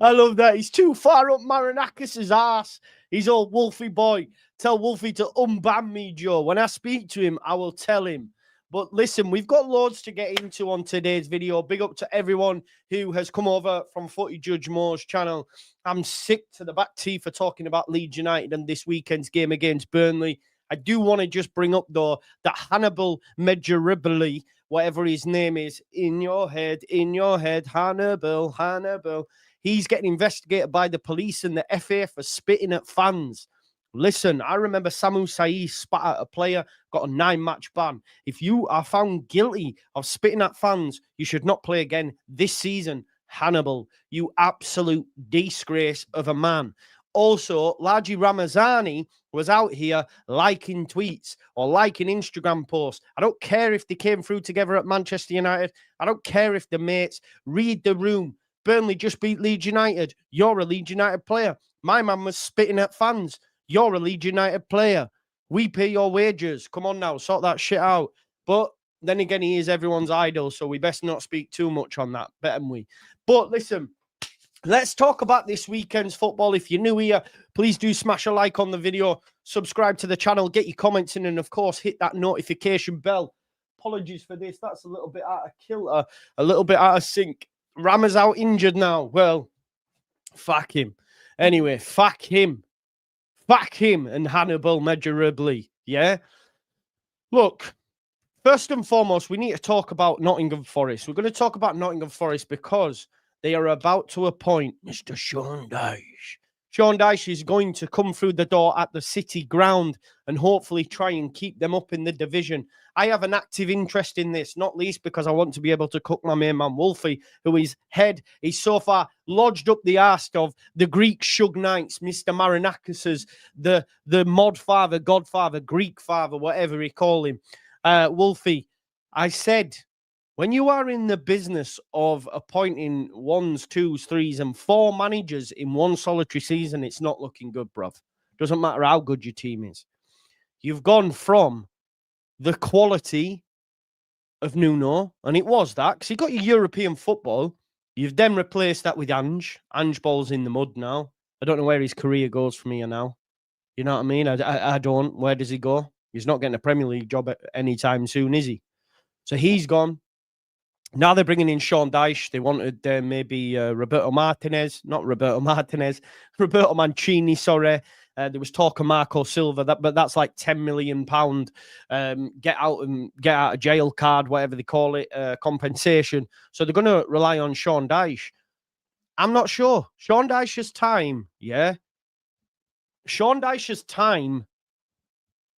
I love that. He's too far up Marinakis' arse. He's all Wolfie boy. Tell Wolfie to unban me, Joe. When I speak to him, I will tell him. But listen, we've got loads to get into on today's video. Big up to everyone who has come over from Footy Judge Mo's channel. I'm sick to the back teeth for talking about Leeds United and this weekend's game against Burnley. I do want to just bring up, though, that Hannibal Medjugorje, whatever his name is, in your head, Hannibal. He's getting investigated by the police and the FA for spitting at fans. Listen, I remember Samu Saï spat at a player, got a 9-match ban. If you are found guilty of spitting at fans, you should not play again this season. Hannibal, you absolute disgrace of a man. Also, Laji Ramazani was out here liking tweets or liking Instagram posts. I don't care if they came through together at Manchester United. I don't care if they're mates. Read the room. Burnley just beat Leeds United. You're a Leeds United player. My man was spitting at fans. You're a Leeds United player. We pay your wages. Come on now, sort that shit out. But then again, he is everyone's idol, so we best not speak too much on that, better we. But listen, let's talk about this weekend's football. If you're new here, please do smash a like on the video, subscribe to the channel, get your comments in, and of course, hit that notification bell. Apologies for this. That's a little bit out of kilter, a little bit out of sync. Rama's out injured now. Well, fuck him. Anyway, fuck him. Fuck him and Hannibal Medjugorje. Yeah? Look, first and foremost, we need to talk about Nottingham Forest. We're going to talk about Nottingham Forest because they are about to appoint Mr. Sean Dyche. Sean Dyche is going to come through the door at the City ground and hopefully try and keep them up in the division. I have an active interest in this, not least because I want to be able to cook my main man Wolfie, who his head is so far lodged up the arse of the Greek Shug Knights, Mr. Marinakis, the mod father, godfather, Greek father, whatever he call him. Wolfie, I said, when you are in the business of appointing 1s, 2s, 3s, and 4 managers in one solitary season, it's not looking good, bruv. Doesn't matter how good your team is. You've gone from the quality of Nuno, and it was that, because he got your European football. You've then replaced that with Ange. Ange Ball's in the mud now. I don't know where his career goes from here now. You know what I mean? I don't. Where does he go? He's not getting a Premier League job anytime soon, is he? So he's gone. Now they're bringing in Sean Dyche. They wanted maybe Roberto Mancini, sorry. There was talk of Marco Silva, but that's like £10 million get out of jail card, whatever they call it, compensation. So they're going to rely on Sean Dyche. I'm not sure. Sean Dyche's time, yeah. Sean Dyche's time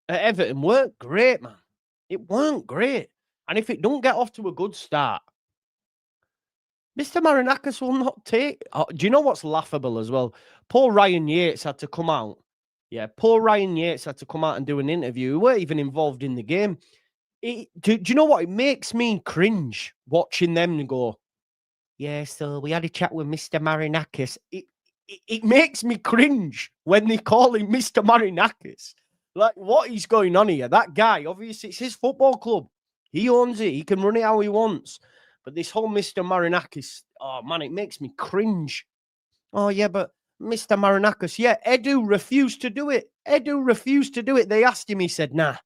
at Everton weren't great, man. It weren't great. And if it don't get off to a good start, Mr. Marinakis will not take... Oh, do you know what's laughable as well? Poor Ryan Yates had to come out. Yeah, poor Ryan Yates had to come out and do an interview. He weren't even involved in the game. Do you know what? It makes me cringe watching them go, yeah, so we had a chat with Mr. Marinakis. It makes me cringe when they call him Mr. Marinakis. Like, what is going on here? That guy, obviously, it's his football club. He owns it. He can run it how he wants. But this whole Mr. Marinakis, oh, man, it makes me cringe. Oh, yeah, but Mr. Marinakis, yeah, Edu refused to do it. Edu refused to do it. They asked him. He said, nah,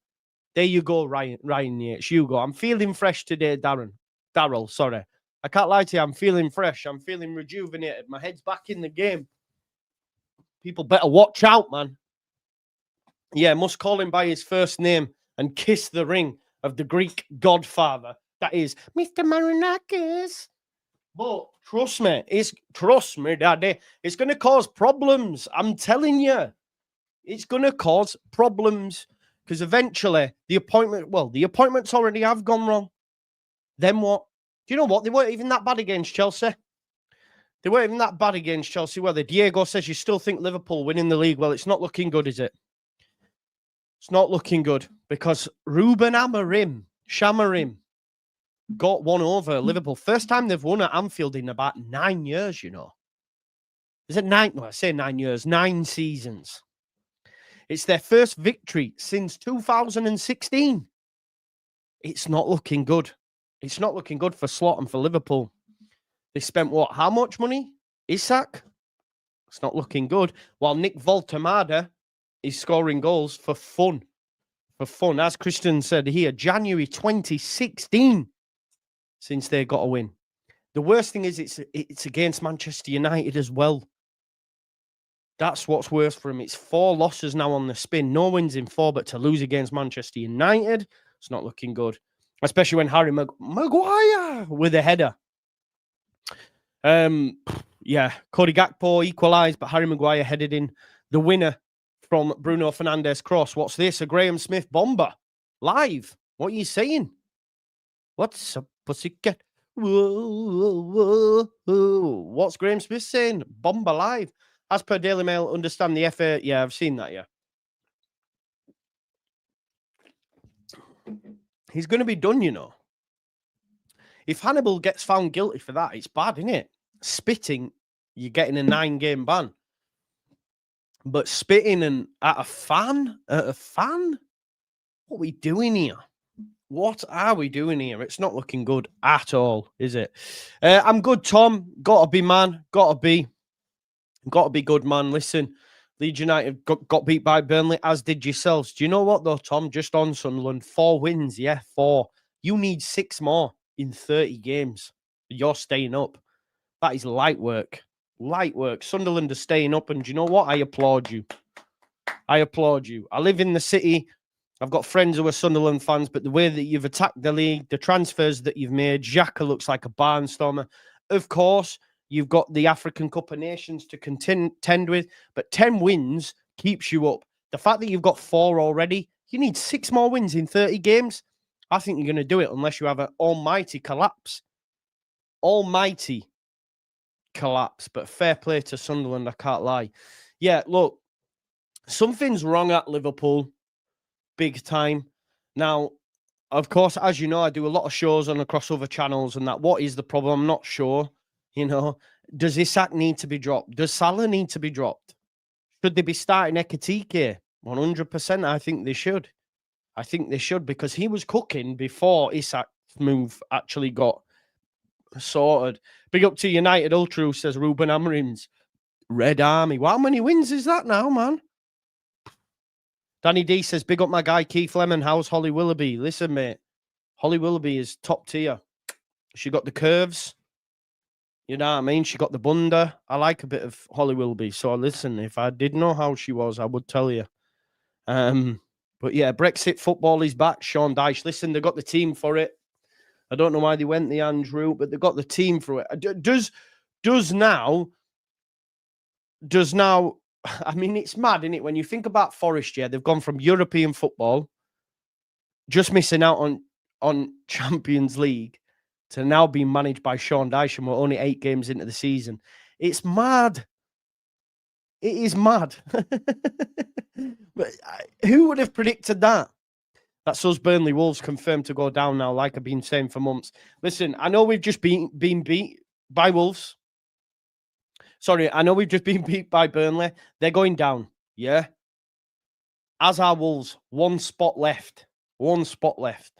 there you go, Ryan Yates. You go. I'm feeling fresh today, Daryl, sorry. I can't lie to you. I'm feeling fresh. I'm feeling rejuvenated. My head's back in the game. People better watch out, man. Yeah, must call him by his first name and kiss the ring of the Greek godfather. That is Mr. Marinakis. But trust me, Daddy, it's going to cause problems. I'm telling you. It's going to cause problems because eventually the appointments already have gone wrong. Then what? Do you know what? They weren't even that bad against Chelsea. They weren't even that bad against Chelsea, were they? Diego says you still think Liverpool winning the league. Well, it's not looking good, is it? It's not looking good because Ruben Shamarim, got one over Liverpool. First time they've won at Anfield in about 9 years, you know. Is it 9? No, I say 9 years. 9 seasons. It's their first victory since 2016. It's not looking good. It's not looking good for Slot and for Liverpool. They spent what? How much money? Isak? It's not looking good. While Nick Voltemada is scoring goals for fun. For fun. As Christian said here, January 2016 since they got a win. The worst thing is it's against Manchester United as well. That's what's worse for him. It's 4 losses now on the spin. No wins in 4, but to lose against Manchester United, it's not looking good. Especially when Harry Maguire with a header. Yeah, Cody Gakpo equalised, but Harry Maguire headed in the winner from Bruno Fernandes' cross. What's this? A Graham Smith bomber. Live. What are you saying? What's a pussycat? Whoa, whoa, whoa. What's Graham Smith saying? Bomber live. As per Daily Mail, understand the FA. Yeah, I've seen that, yeah. He's going to be done, you know. If Hannibal gets found guilty for that, it's bad, isn't it? Spitting, you're getting a 9-game ban. But spitting at a fan? What are we doing here? What are we doing here? It's not looking good at all, is it? I'm good, Tom. Gotta be, man. Gotta be good, man. Listen, Leeds United got beat by Burnley, as did yourselves. Do you know what, though, Tom? Just on Sunderland, 4 wins, yeah, 4. You need 6 more in 30 games. You're staying up. That is light work. Light work. Sunderland are staying up, and do you know what? I applaud you. I applaud you. I live in the city. I've got friends who are Sunderland fans, but the way that you've attacked the league, the transfers that you've made, Xhaka looks like a barnstormer. Of course, you've got the African Cup of Nations to contend with, but 10 wins keeps you up. The fact that you've got 4 already, you need 6 more wins in 30 games. I think you're going to do it unless you have an almighty collapse. Almighty collapse, but fair play to Sunderland, I can't lie. Yeah, look, something's wrong at Liverpool. Big time. Now, of course, as you know, I do a lot of shows on the crossover channels and that. What is the problem? I'm not sure. You know, does Isak need to be dropped? Does Salah need to be dropped? Should they be starting Ekitike? 100%. I think they should. I think they should, because he was cooking before Isak's move actually got sorted. Big up to United Ultra, says Ruben Amorim's Red Army. Well, how many wins is that now, man? Danny D says, big up my guy Keith Lemon. How's Holly Willoughby? Listen, mate, Holly Willoughby is top tier. She got the curves. You know what I mean? She got the bunda. I like a bit of Holly Willoughby. So listen, if I did know how she was, I would tell you. But yeah, Brexit football is back. Sean Dyche. Listen, they got the team for it. I don't know why they went the Ange route, but they got the team for it. Does now, I mean, it's mad, isn't it? When you think about Forest, yeah, they've gone from European football, just missing out on Champions League, to now being managed by Sean Dyche, and we're only 8 games into the season. It's mad. It is mad. But who would have predicted that? That's us Burnley Wolves confirmed to go down now, like I've been saying for months. Listen, I know we've just been beat by Wolves. Sorry, I know we've just been beat by Burnley. They're going down, yeah? As are Wolves. 1 spot left. 1 spot left.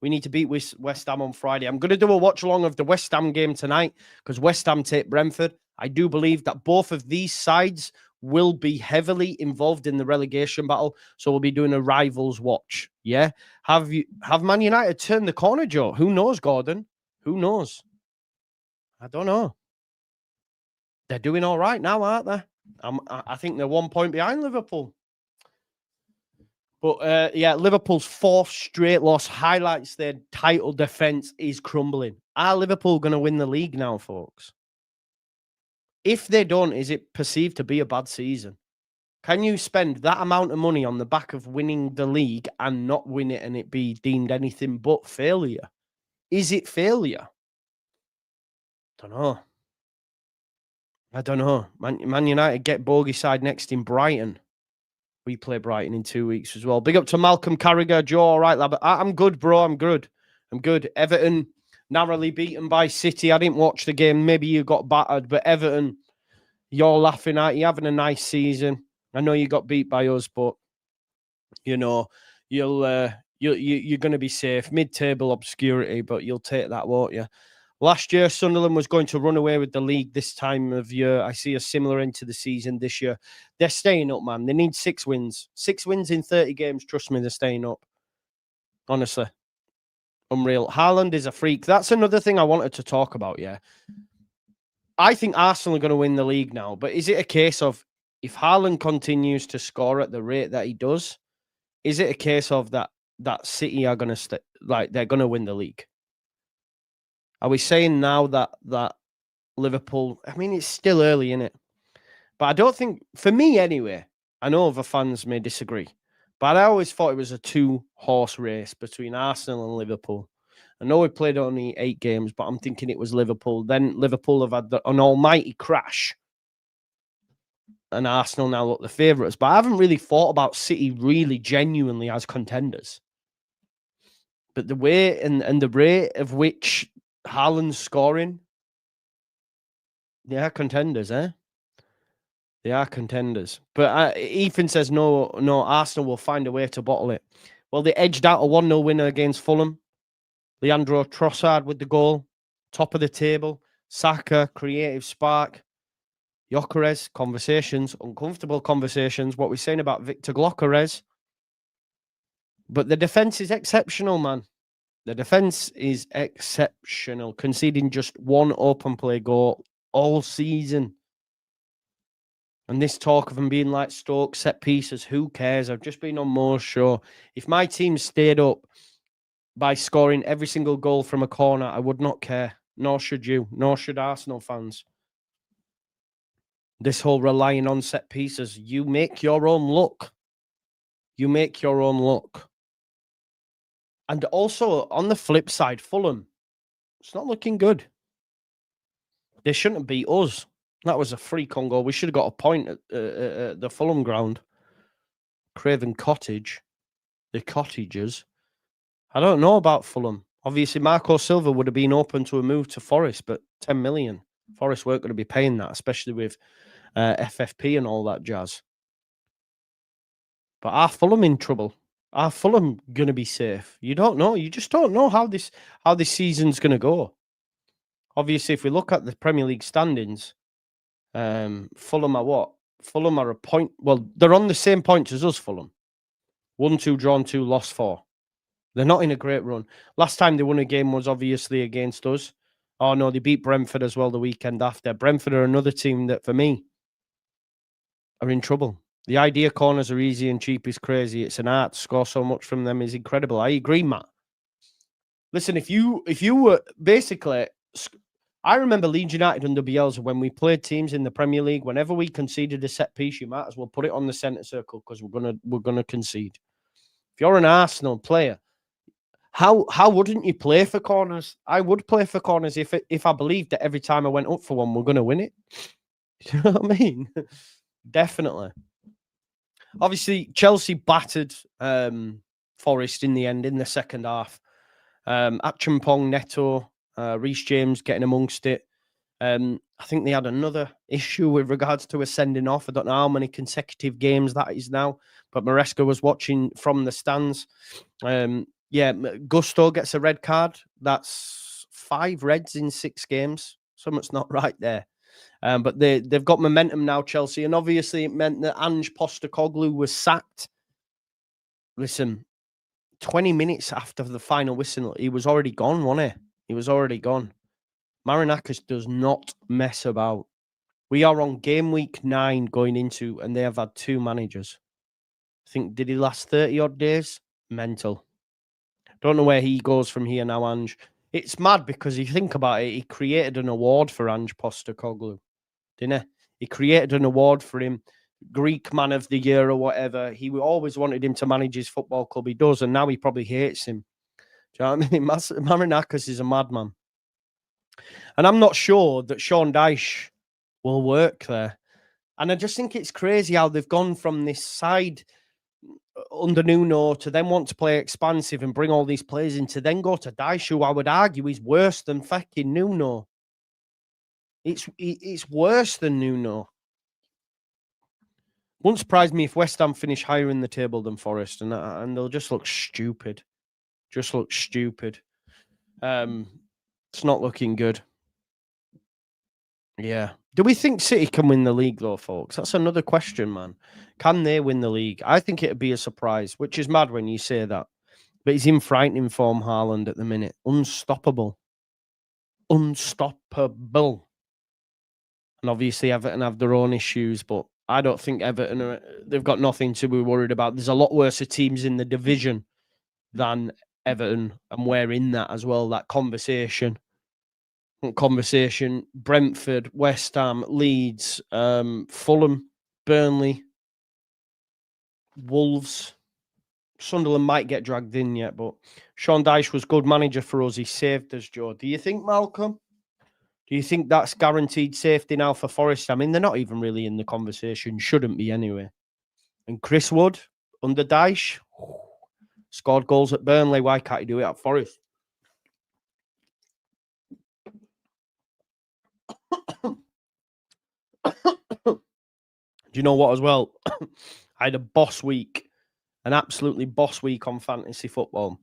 We need to beat West Ham on Friday. I'm going to do a watch-along of the West Ham game tonight, because West Ham take Brentford. I do believe that both of these sides will be heavily involved in the relegation battle, so we'll be doing a rivals watch, yeah? Have Man United turned the corner, Joe? Who knows, Gordon? Who knows? I don't know. They're doing all right now, aren't they? I think they're 1 point behind Liverpool. But, yeah, Liverpool's 4th straight loss highlights their title defence is crumbling. Are Liverpool going to win the league now, folks? If they don't, is it perceived to be a bad season? Can you spend that amount of money on the back of winning the league and not win it and it be deemed anything but failure? Is it failure? I don't know. Man United get bogey side next in Brighton. We play Brighton in 2 weeks as well. Big up to Malcolm Carragher. Joe, all right, lad. I'm good, bro. I'm good. Everton narrowly beaten by City. I didn't watch the game. Maybe you got battered, but Everton, you're laughing at. You're having a nice season. I know you got beat by us, but you know you're going to be safe. Mid-table obscurity, but you'll take that, won't you? Last year, Sunderland was going to run away with the league this time of year. I see a similar end to the season this year. They're staying up, man. They need 6 wins. 6 wins in 30 games. Trust me, they're staying up. Honestly. Unreal. Haaland is a freak. That's another thing I wanted to talk about, yeah. I think Arsenal are going to win the league now, but is it a case of if Haaland continues to score at the rate that he does, is it a case of that City are going to they're going to win the league? Are we saying now that Liverpool? I mean, it's still early, isn't it? But I don't think, for me anyway. I know other fans may disagree, but I always thought it was a 2-horse race between Arsenal and Liverpool. I know we played only 8 games, but I'm thinking it was Liverpool. Then Liverpool have had an almighty crash, and Arsenal now look the favourites. But I haven't really thought about City really genuinely as contenders. But the way and the rate of which Haaland's scoring, they are contenders, eh? They are contenders. But Ethan says, no, Arsenal will find a way to bottle it. Well, they edged out a 1-0 winner against Fulham. Leandro Trossard with the goal. Top of the table. Saka, creative spark. Gyökeres, conversations, uncomfortable conversations. What we're saying about Victor Gyökeres. But the defence is exceptional, man. The defence is exceptional. Conceding just 1 open play goal all season. And this talk of them being like Stoke set pieces, who cares? I've just been on Moore's show. If my team stayed up by scoring every single goal from a corner, I would not care. Nor should you. Nor should Arsenal fans. This whole relying on set pieces, you make your own luck. You make your own luck. And also, on the flip side, Fulham, it's not looking good. They shouldn't beat us. That was a freak on goal. We should have got a point at the Fulham ground. Craven Cottage. The Cottages. I don't know about Fulham. Obviously, Marco Silva would have been open to a move to Forest, but 10 million. Forest weren't going to be paying that, especially with FFP and all that jazz. But are Fulham in trouble? Are Fulham going to be safe? You don't know. You just don't know how this season's going to go. Obviously, if we look at the Premier League standings, Fulham are what? Fulham are a point. Well, they're on the same points as us, Fulham. 1-2 drawn, 2 lost 4. They're not in a great run. Last time they won a game was obviously against us. Oh, no, they beat Brentford as well the weekend after. Brentford are another team that, for me, are in trouble. The idea corners are easy and cheap is crazy. It's an art. To score so much from them is incredible. I agree, Matt. Listen, if you were basically... I remember Leeds United under Bielsa when we played teams in the Premier League. Whenever we conceded a set piece, you might as well put it on the centre circle because we're gonna concede. If you're an Arsenal player, how wouldn't you play for corners? I would play for corners if I believed that every time I went up for one, we're gonna win it. You know what I mean? Definitely. Obviously, Chelsea battered Forest in the end in the second half. Achampong, Neto. Reece James getting amongst it. I think they had another issue with regards to a sending off. I don't know how many consecutive games that is now, but Maresca was watching from the stands. Gusto gets a red card. That's 5 reds in 6 games. Something's not right there. But they've got momentum now, Chelsea, and obviously it meant that Ange Postecoglou was sacked. Listen, 20 minutes after the final whistle, he was already gone, wasn't he? He was already gone. Marinakis does not mess about. We are on game week 9 going into, and they have had 2 managers. I think, did he last 30-odd days? Mental. Don't know where he goes from here now, Ange. It's mad because you think about it, he created an award for Ange Postecoglou, didn't he? He created an award for him, Greek Man of the Year or whatever. He always wanted him to manage his football club. He does, and now he probably hates him. Do you know what I mean? Marinakis is a madman. And I'm not sure that Sean Dyche will work there. And I just think it's crazy how they've gone from this side under Nuno to then want to play expansive and bring all these players in to then go to Dyche, who I would argue is worse than fucking Nuno. It's worse than Nuno. Wouldn't surprise me if West Ham finish higher in the table than Forest, and they'll just look stupid. Just look stupid. It's not looking good. Yeah. Do we think City can win the league, though, folks? That's another question, man. Can they win the league? I think it'd be a surprise, which is mad when you say that. But he's in frightening form, Haaland, at the minute. Unstoppable. Unstoppable. And obviously, Everton have their own issues, but I don't think Everton they've got nothing to be worried about. There's a lot worse teams in the division than Everton, and we're in that as well, that conversation. Brentford, West Ham, Leeds, Fulham, Burnley, Wolves. Sunderland might get dragged in yet, but Sean Dyche was good manager for us. He saved us, Joe. Do you think, Malcolm? Do you think that's guaranteed safety now for Forest? I mean, they're not even really in the conversation. Shouldn't be anyway. And Chris Wood, under Dyche, scored goals at Burnley. Why can't he do it at Forest? Do you know what as well? I had a boss week, an absolutely boss week on fantasy football.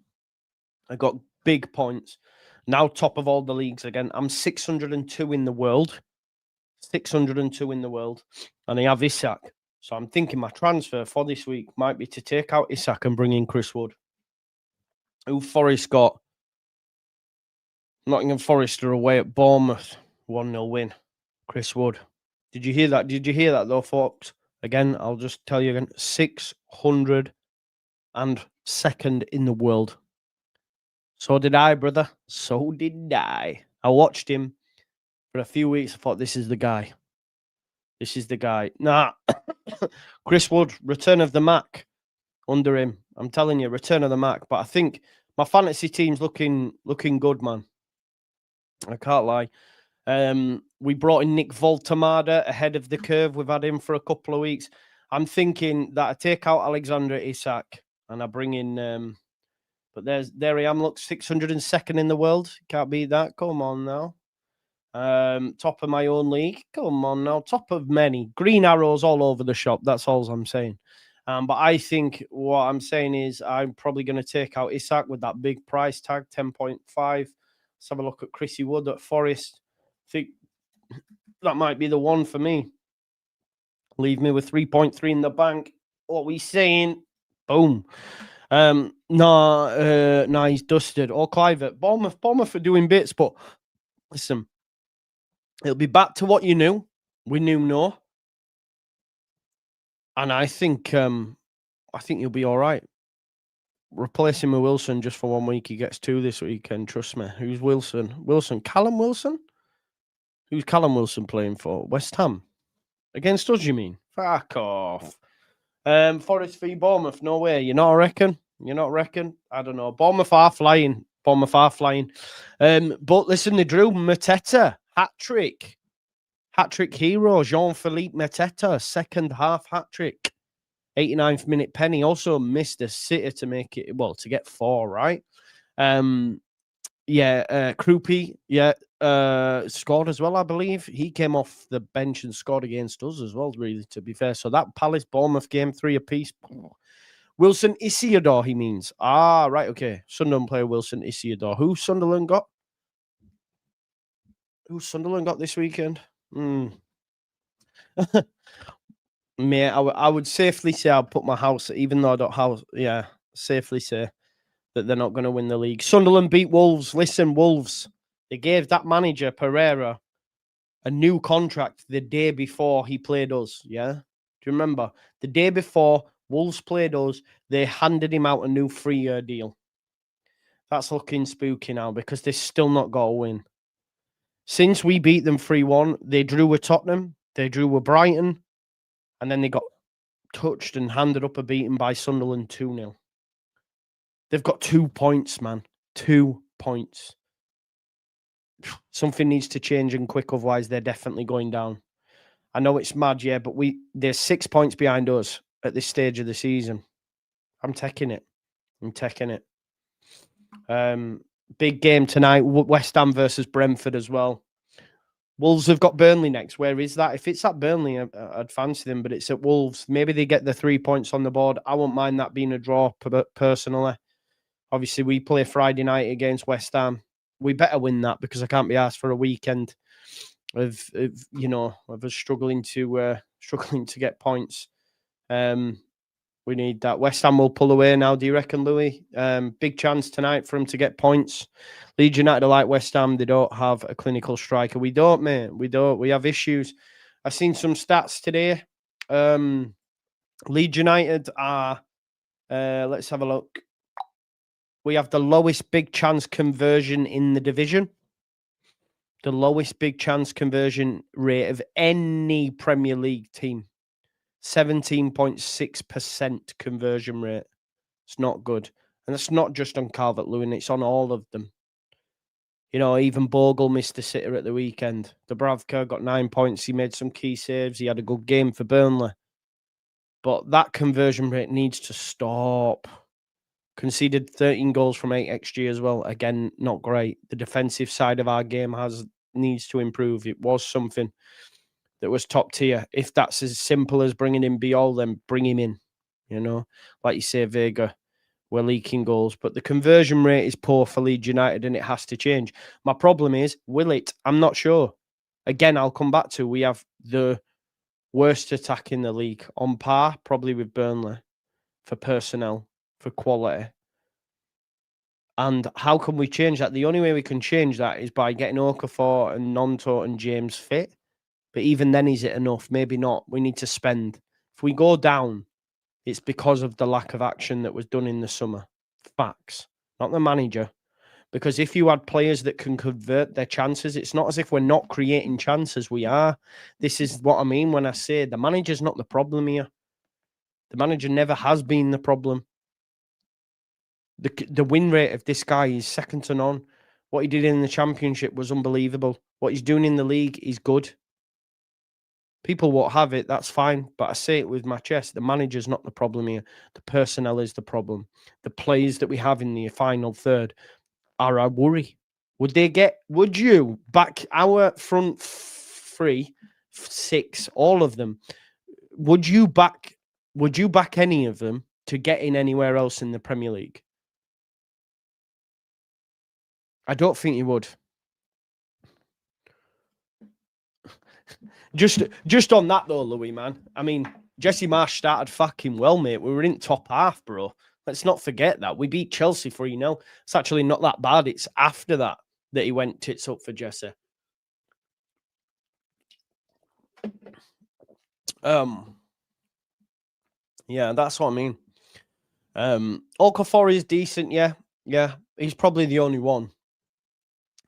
I got big points. Now top of all the leagues again. I'm 602 in the world. 602 in the world. And I have Isak. So I'm thinking my transfer for this week might be to take out Isak and bring in Chris Wood. Who Forest got? Nottingham Forest are away at Bournemouth. 1-0 win. Chris Wood. Did you hear that? Did you hear that though, folks? Again, I'll just tell you again. 602nd in the world. So did I, brother. So did I. I watched him for a few weeks. I thought, this is the guy. This is the guy. Nah. Chris Wood, return of the Mac under him. I'm telling you, return of the Mac. But I think my fantasy team's looking good, man. I can't lie. We brought in Nick Voltamada ahead of the curve. We've had him for a couple of weeks. I'm thinking that I take out Alexander Isak and I bring in... but there I am. Look, 602nd in the world. Can't beat that. Come on now. Top of my own league. Come on now. Top of many. Green arrows all over the shop. That's all I'm saying. But I think what I'm saying is I'm probably going to take out Isak with that big price tag, 10.5. Let's have a look at Chrissy Wood at Forest. I think that might be the one for me. Leave me with 3.3 in the bank. What are we saying? Boom. He's dusted. Or Clive. Bournemouth are doing bits, but listen, it'll be back to what you knew. We knew no. And I think you'll be all right. Replace him with Wilson just for 1 week. He gets 2 this weekend. Trust me. Who's Wilson? Callum Wilson? Who's Callum Wilson playing for? West Ham? Against us, you mean? Fuck off. Forest v Bournemouth. No way. You're not reckon? I don't know. Bournemouth are flying. But listen, they drew Mateta. Hat-trick hero, Jean-Philippe Mateta. Second half hat-trick. 89th minute penny. Also missed a sitter to make it, to get 4, right? Krupi, scored as well, I believe. He came off the bench and scored against us as well, really, to be fair. So that Palace-Bournemouth game, 3 apiece. Wilson Isiodor, he means. Ah, right, okay. Sunderland player Wilson Isiodor. Who Sunderland got this weekend? Mate, I would safely say I'll put my house, even though I don't safely say that they're not going to win the league. Sunderland beat Wolves. Listen, Wolves, they gave that manager, Pereira, a new contract the day before he played us, yeah? Do you remember? The day before Wolves played us, they handed him out a new 3-year deal. That's looking spooky now because they've still not got a win. Since we beat them 3-1, they drew with Tottenham, they drew with Brighton, and then they got touched and handed up a beating by Sunderland 2-0. They've got 2 points, man. 2 points. Something needs to change and quick, otherwise they're definitely going down. I know it's mad, yeah, but they're 6 points behind us at this stage of the season. I'm taking it. Big game tonight. West Ham versus Brentford as well. Wolves have got Burnley next. Where is that? If it's at Burnley, I'd fancy them, but it's at Wolves. Maybe they get the 3 points on the board. I won't mind that being a draw, personally. Obviously, we play Friday night against West Ham. we better win that because I can't be asked for a weekend of us struggling to get points. We need that. West Ham will pull away now. Do you reckon, Louis? Big chance tonight for him to get points. Leeds United are like West Ham. They don't have a clinical striker. We don't, mate. We don't. We have issues. I've seen some stats today. Leeds United are, let's have a look. We have the lowest big chance conversion in the division. The lowest big chance conversion rate of any Premier League team. 17.6% conversion rate. It's not good. And it's not just on Calvert-Lewin, it's on all of them. You know, even Bogle missed a sitter at the weekend. Dubravka got 9 points. He made some key saves. He had a good game for Burnley. But that conversion rate needs to stop. Conceded 13 goals from 8 XG as well. Again, not great. The defensive side of our game needs to improve. It was something that was top tier. If that's as simple as bringing in Biol, then bring him in. You know, like you say, Vega, we're leaking goals. But the conversion rate is poor for Leeds United and it has to change. My problem is, will it? I'm not sure. Again, I'll come back to, we have the worst attack in the league. On par, probably with Burnley, for personnel, for quality. And how can we change that? The only way we can change that is by getting Okafor and Nonto and James fit. But even then, is it enough? Maybe not. We need to spend. If we go down, it's because of the lack of action that was done in the summer. Facts. Not the manager. Because if you had players that can convert their chances, it's not as if we're not creating chances. We are. This is what I mean when I say the manager's not the problem here. The manager never has been the problem. The win rate of this guy is second to none. What he did in the Championship was unbelievable. What he's doing in the league is good. People won't have it, that's fine. But I say it with my chest. The manager's not the problem here. The personnel is the problem. The players that we have in the final third are a worry. Would you back our front three, 6, all of them? Would you back any of them to get in anywhere else in the Premier League? I don't think you would. Just on that though, Louis, man. I mean, Jesse Marsh started fucking well, mate. We were in top half, bro. Let's not forget that. We beat Chelsea 3-0. It's actually not that bad. It's after that he went tits up for Jesse. Yeah, that's what I mean. Okafor is decent, yeah. Yeah, he's probably the only one.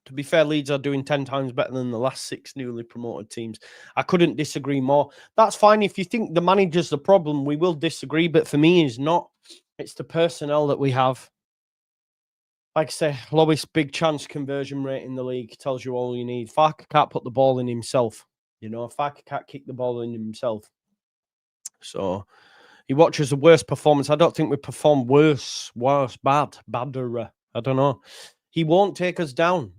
To be fair, Leeds are doing 10 times better than the last 6 newly promoted teams. I couldn't disagree more. That's fine. If you think the manager's the problem, we will disagree. But for me, it's not. It's the personnel that we have. Like I say, lowest big chance conversion rate in the league tells you all you need. Farke can't put the ball in himself. You know, Farke can't kick the ball in himself. So he watches the worst performance. I don't think we perform worse, badder. I don't know. He won't take us down.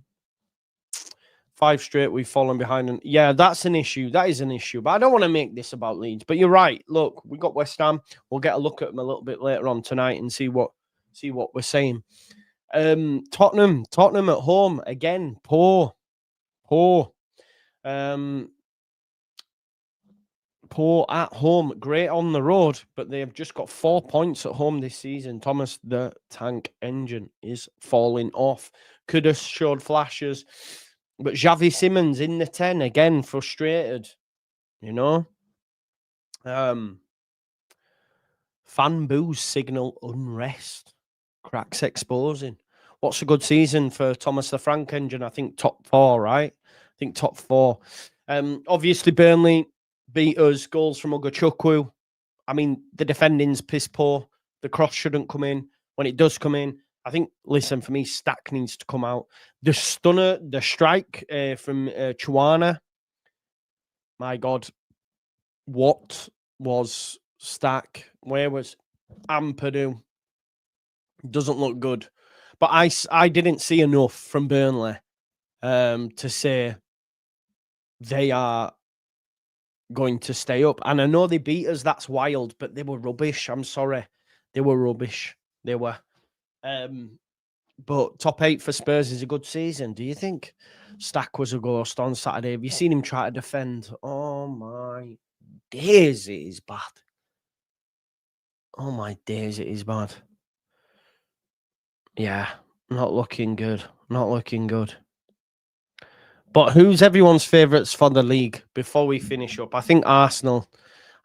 5 straight, we've fallen behind. And yeah, that's an issue. That is an issue. But I don't want to make this about Leeds. But you're right. Look, we got West Ham. We'll get a look at them a little bit later on tonight and see what we're saying. Tottenham at home again. Poor. Poor at home. Great on the road, but they have just got 4 points at home this season. Thomas the Tank Engine is falling off. Kudus showed flashes. But Xavi Simons in the 10, again, frustrated, you know. Fan boos signal unrest. Cracks exposing. What's a good season for Thomas the Frank Engine? I think top 4, right? I think top 4. Obviously, Burnley beat us. Goals from Ugachukwu. I mean, the defending's piss poor. The cross shouldn't come in. When it does come in, I think, listen, for me, Stack needs to come out. The stunner, the strike from Chuana. My God. What was Stack? Where was Ampadu? Doesn't look good. But I didn't see enough from Burnley to say they are going to stay up. And I know they beat us. That's wild. But they were rubbish. I'm sorry. They were rubbish. They were. But top 8 for Spurs is a good season. Do you think? Stack was a ghost on Saturday. Have you seen him try to defend? Oh my days, it is bad. Oh my days, it is bad. Yeah, not looking good. Not looking good. But who's everyone's favourites for the league before we finish up? I think Arsenal.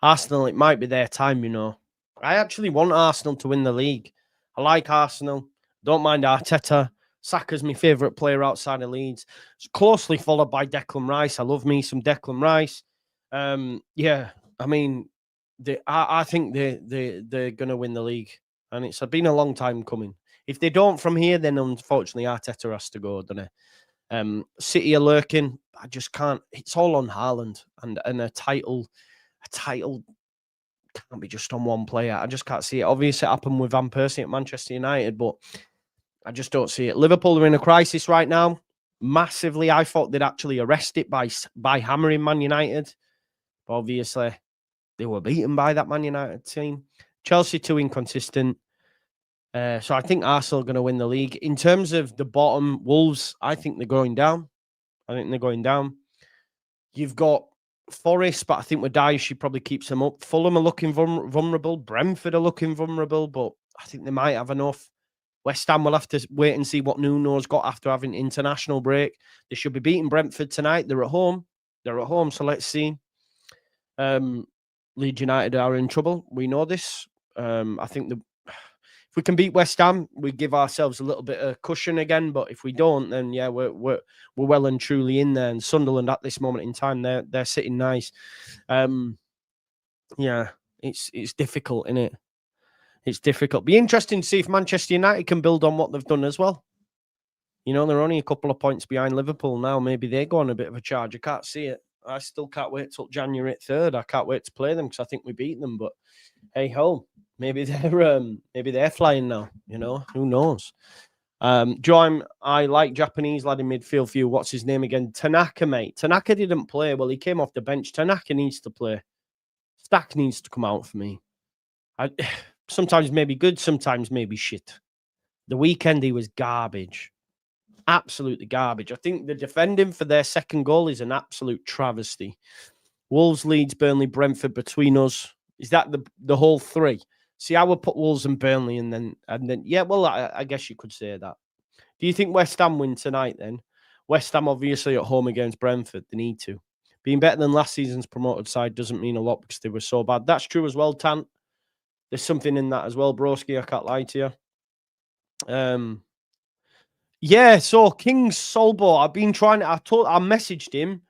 Arsenal, it might be their time, you know. I actually want Arsenal to win the league. I like Arsenal. Don't mind Arteta. Saka's my favourite player outside of Leeds. It's closely followed by Declan Rice. I love me some Declan Rice. Yeah, I mean, I think they're going to win the league. And it's been a long time coming. If they don't from here, then unfortunately Arteta has to go, doesn't it? City are lurking. I just can't. It's all on Haaland and a title. A title can't be just on one player. I just can't see it. Obviously, it happened with Van Persie at Manchester United, but I just don't see it. Liverpool are in a crisis right now, massively. I thought they'd actually arrest it by hammering Man United, but obviously they were beaten by that Man United team. Chelsea too inconsistent. So I think Arsenal are going to win the league. In terms of the bottom, Wolves, I think they're going down. You've got Forest, but I think with Dyche, she probably keeps them up. Fulham are looking vulnerable. Brentford are looking vulnerable, but I think they might have enough. West Ham will have to wait and see what Nuno's got after having international break. They should be beating Brentford tonight. They're at home, so let's see. Leeds United are in trouble. We know this. I think if we can beat West Ham, we give ourselves a little bit of cushion again. But if we don't, then yeah, we're well and truly in there. And Sunderland at this moment in time, they're sitting nice. Yeah, it's difficult, isn't it? It's difficult. Be interesting to see if Manchester United can build on what they've done as well. You know, they're only a couple of points behind Liverpool now. Maybe they go on a bit of a charge. I can't see it. I still can't wait till January 3rd. I can't wait to play them because I think we beat them. But hey ho, maybe they're flying now. You know, who knows? Joe, I like Japanese lad in midfield for you. What's his name again? Tanaka, mate. Tanaka didn't play. Well, he came off the bench. Tanaka needs to play. Stack needs to come out for me. Sometimes maybe good, sometimes maybe shit. The weekend he was garbage. Absolutely garbage. I think the defending for their second goal is an absolute travesty. Wolves, Leeds, Burnley, Brentford between us. Is that the whole three? See, I would put Wolves and Burnley and then yeah, well, I guess you could say that. Do you think West Ham win tonight then? West Ham obviously at home against Brentford. They need to. Being better than last season's promoted side doesn't mean a lot because they were so bad. That's true as well, Tant. There's something in that as well, broski. I can't lie to you. Yeah, so King's Solbo, I've been trying to, I messaged him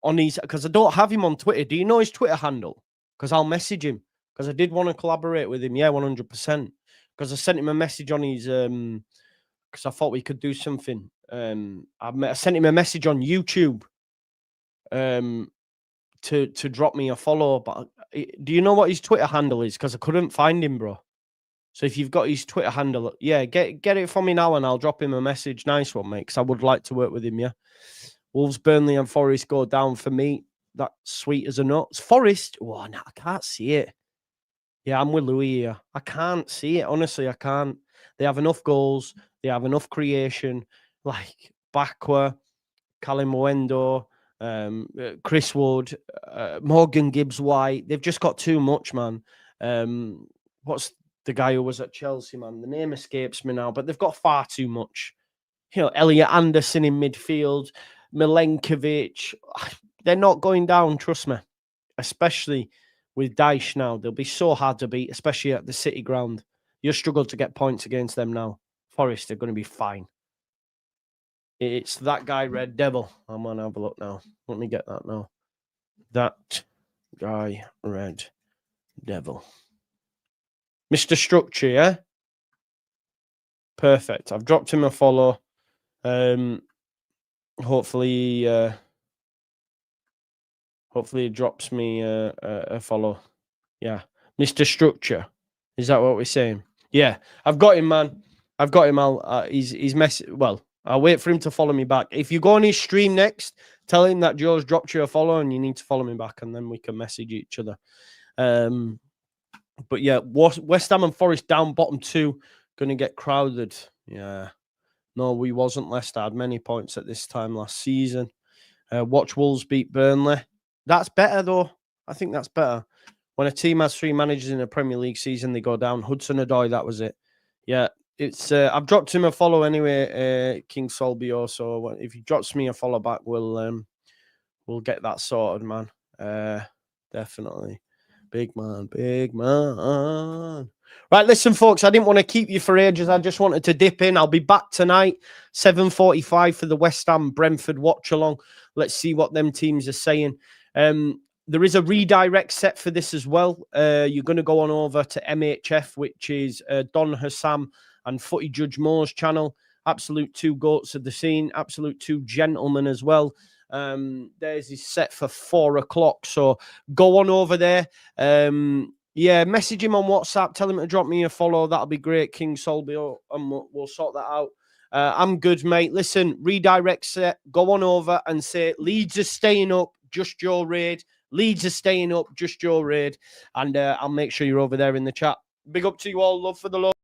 on his, because I don't have him on Twitter. Do you know his Twitter handle? Because I'll message him, because I did want to collaborate with him. Yeah, 100%. Because I sent him a message on his, because I thought we could do something. I sent him a message on YouTube to drop me a follow, but do you know what his Twitter handle is? Because I couldn't find him, bro. So if you've got his Twitter handle, yeah, get it for me now and I'll drop him a message. Nice one, mate, because I would like to work with him, yeah. Wolves, Burnley and Forest go down for me. That's sweet as a nut. Forest, oh, no, I can't see it. Yeah, I'm with Louis here. I can't see it. Honestly, I can't. They have enough goals. They have enough creation. Like Bakwa, Callum Wendo, Chris Wood, Morgan Gibbs-White. They've just got too much, man. What's the guy who was at Chelsea, man? The name escapes me now, but they've got far too much. You know, Elliot Anderson in midfield, Milenkovic. They're not going down, trust me. Especially with Dyche now. They'll be so hard to beat, especially at the City ground. You'll struggle to get points against them now. Forest are going to be fine. It's that guy, Red Devil. I'm going to have a look now. Let me get that now. That guy, Red Devil. Mr. Structure, yeah? Perfect. I've dropped him a follow. Hopefully he drops me a follow. Yeah. Mr. Structure. Is that what we're saying? Yeah. I've got him, man. I've got him. He's well, I'll wait for him to follow me back. If you go on his stream next, tell him that Joe's dropped you a follow and you need to follow me back and then we can message each other. But yeah, West Ham and Forest down bottom two. Going to get crowded. Yeah. No, we wasn't. Leicester had many points at this time last season. Watch Wolves beat Burnley. That's better, though. I think that's better. When a team has 3 managers in a Premier League season, they go down. Hudson-Odoi, that was it. Yeah, it's. I've dropped him a follow anyway, King Solbio. So if he drops me a follow back, we'll get that sorted, man. Definitely. Big man, big man. Right, listen, folks, I didn't want to keep you for ages. I just wanted to dip in. I'll be back tonight, 7:45 for the West Ham Brentford watch along. Let's see what them teams are saying. There is a redirect set for this as well. You're going to go on over to MHF, which is Don Hassam and Footy Judge Mo's channel. Absolute 2 goats of the scene. Absolute 2 gentlemen as well. There's his set for 4 o'clock. So go on over there. Yeah, message him on WhatsApp. Tell him to drop me a follow. That'll be great, King Solbio, and we'll sort that out. I'm good, mate. Listen, redirect set. Go on over and say Leeds are staying up. Just your raid. Leeds are staying up. Just your raid. And I'll make sure you're over there in the chat. Big up to you all. Love for the Lord.